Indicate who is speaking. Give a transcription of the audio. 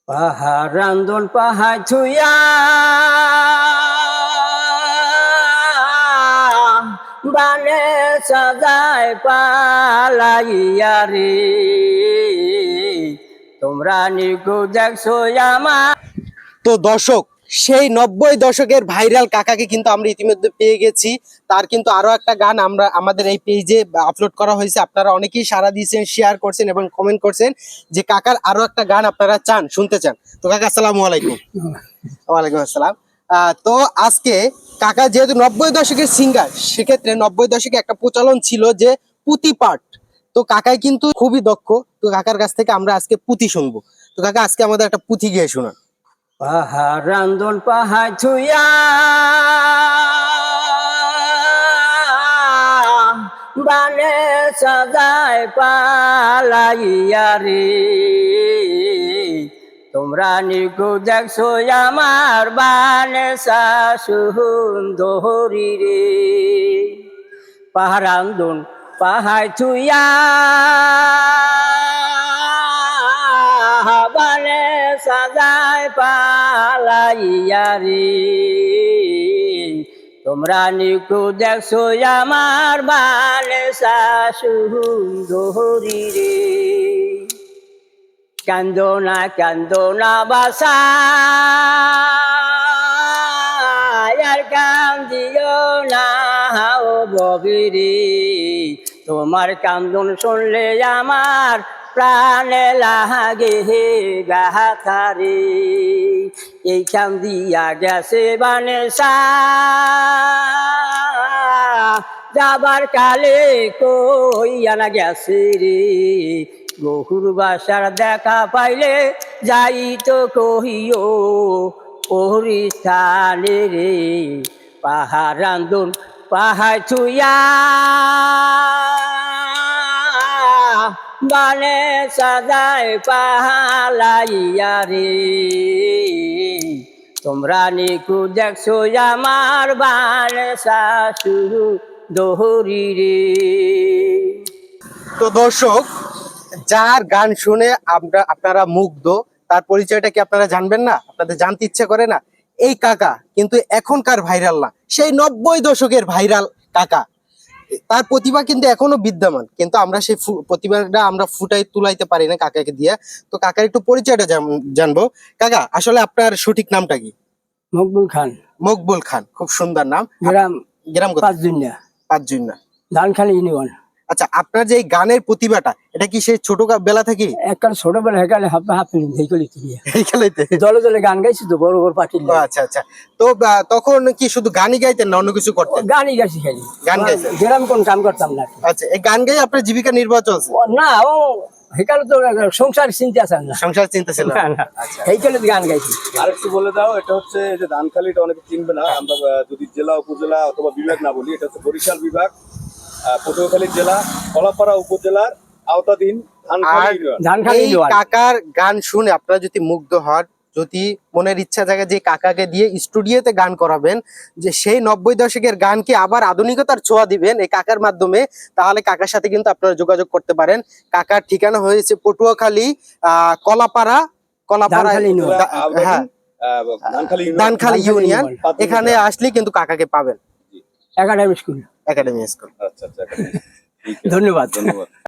Speaker 1: পাহাড় রান্ধন পাহাড় ছুঁয়া বানে সাজায় পালাইয়া রে তোমরা নিকু দেখছো আমার।
Speaker 2: তো দর্শক, সেই 90 দশকের ভাইরাল কাকাকে কিন্তু আমরা ইতিমধ্যে পেয়ে গেছি। তার কিন্তু আরো একটা গান আমরা আমাদের এই পেজে আপলোড করা হয়েছে। আপনারা অনেকেই সাড়া দিয়েছেন, শেয়ার করছেন এবং কমেন্ট করছেন যে কাকার আরো একটা গান আপনারা শুনতে চান। তো কাকা আসসালামু আলাইকুম। ওয়ালাইকুম আসসালাম। তো আজকে কাকা যেহেতু 90 দশকের সিঙ্গার, সেক্ষেত্রে 90 দশকে একটা প্রচলন ছিল যে পুঁতি পাঠ। তো কাকাই কিন্তু খুবই দক্ষ। তো কাকার কাছ থেকে আমরা আজকে পুঁতি শুনবো। তো কাকা আজকে আমাদের একটা পুঁতি গিয়ে শোনান।
Speaker 1: পাহাড় রান্ধন পাহাড় ছুঁয়া বানে সাজায় পালাইয়া রে তোমরা নিকু দেখছো আমার বানে সুন্দরী রে পাহাড় রান্ধন পাহাড় ছুঁয়া বানে সাজায় পালাইয়া রে তোমরা নিকু দেখছো আমার বানে সুন্দরী রে কান্দো না বাসা আর কান্দিও না ও ববিরে তোমার কান্দন শুনলে আমার প্রাণে লাগে হে গাথারে এই কান্দিয়া গেছে বানেসা যাবার কালে কইয়া না গেছে রে বহুর বাসার দেখা পাইলে যাই তো কহিও ওরি স্থানে রে পাহাড় রান্ধন পাহাড় ছুঁয়া বানে সাজায় পালাইয়া রে তোমরা নিকু দেখছো আমার বানে সুন্দরী রে।
Speaker 2: তো দর্শক, যার গান শুনে আপনারা মুগ্ধ, তার পরিচয়টা কি আপনারা জানবেন না? আপনাদের জানতে ইচ্ছে করে না? এই কাকা কিন্তু এখনকার ভাইরাল না, সেই 90 দশকের ভাইরাল কাকা। তার প্রতিভা কিন্তু এখনো বিদ্যমান, কিন্তু আমরা সেই প্রতিভাটা আমরা তুলাইতে পারি না কাকাকে দিয়ে। তো কাকার একটু পরিচয়টা জানবো। কাকা আসলে আপনার সঠিক নামটা কি?
Speaker 1: মকবুল খান।
Speaker 2: মকবুল খান, খুব সুন্দর নাম। গ্রাম পাঁচজুন্না,
Speaker 1: ধানখালী ইউনিয়ন।
Speaker 2: আচ্ছা, আপনার যে এই গানের প্রতিভাটা, এটা কি সেই ছোটবেলা থেকে?
Speaker 1: একবার ছোটবেলা দলে দলে গান গাইছি তো, বড় বড় পার্টি।
Speaker 2: আচ্ছা আচ্ছা। তো তখন কি শুধু গানই গাইতেন না অন্য কিছু করতেন?
Speaker 1: গানই গাইছি, খালি
Speaker 2: গান গাইছেন।
Speaker 1: গ্রাম কোন কাম করতাম না।
Speaker 2: আচ্ছা, এই গান গাই আপনার জীবিকা নির্বাহ চলছে?
Speaker 1: না, ও সেখানে তো সংসার চিন্তা আছে না।
Speaker 2: সংসার চিন্তা ছিল না।
Speaker 1: সেইখানে গান গাইছি।
Speaker 3: আরেকটু বলে দাও, এটা হচ্ছে যে ধানখালীটা অনেকে চিনবে না, আমরা যদি জেলা উপজেলা অথবা বিভাগ না বলি, এটা হচ্ছে বরিশাল বিভাগ, পটুয়াখালী জেলা, কলাপাড়া উপজেলার আওতাধীন
Speaker 2: ধানখালী। এই কাকার গান শুনে আপনারা যদি মুগ্ধ হন, যদি মনের ইচ্ছা জাগে যে কাকাকে দিয়ে স্টুডিওতে গান করাবেন, যে সেই 90 দশকের গানকে আবার আধুনিকতার ছোঁয়া দিবেন এই কাকার মাধ্যমে, তাহলে কাকার সাথে কিন্তু আপনারা যোগাযোগ করতে পারেন। কাকার ঠিকানা হয়েছে পটুয়াখালী কলাপাড়া হ্যাঁ, ধানখালী ইউনিয়ন। এখানে আসলে কিন্তু কাকাকে পাবেন।
Speaker 1: Academy school.
Speaker 2: Academy school.
Speaker 3: আচ্ছা আচ্ছা,
Speaker 1: ধন্যবাদ।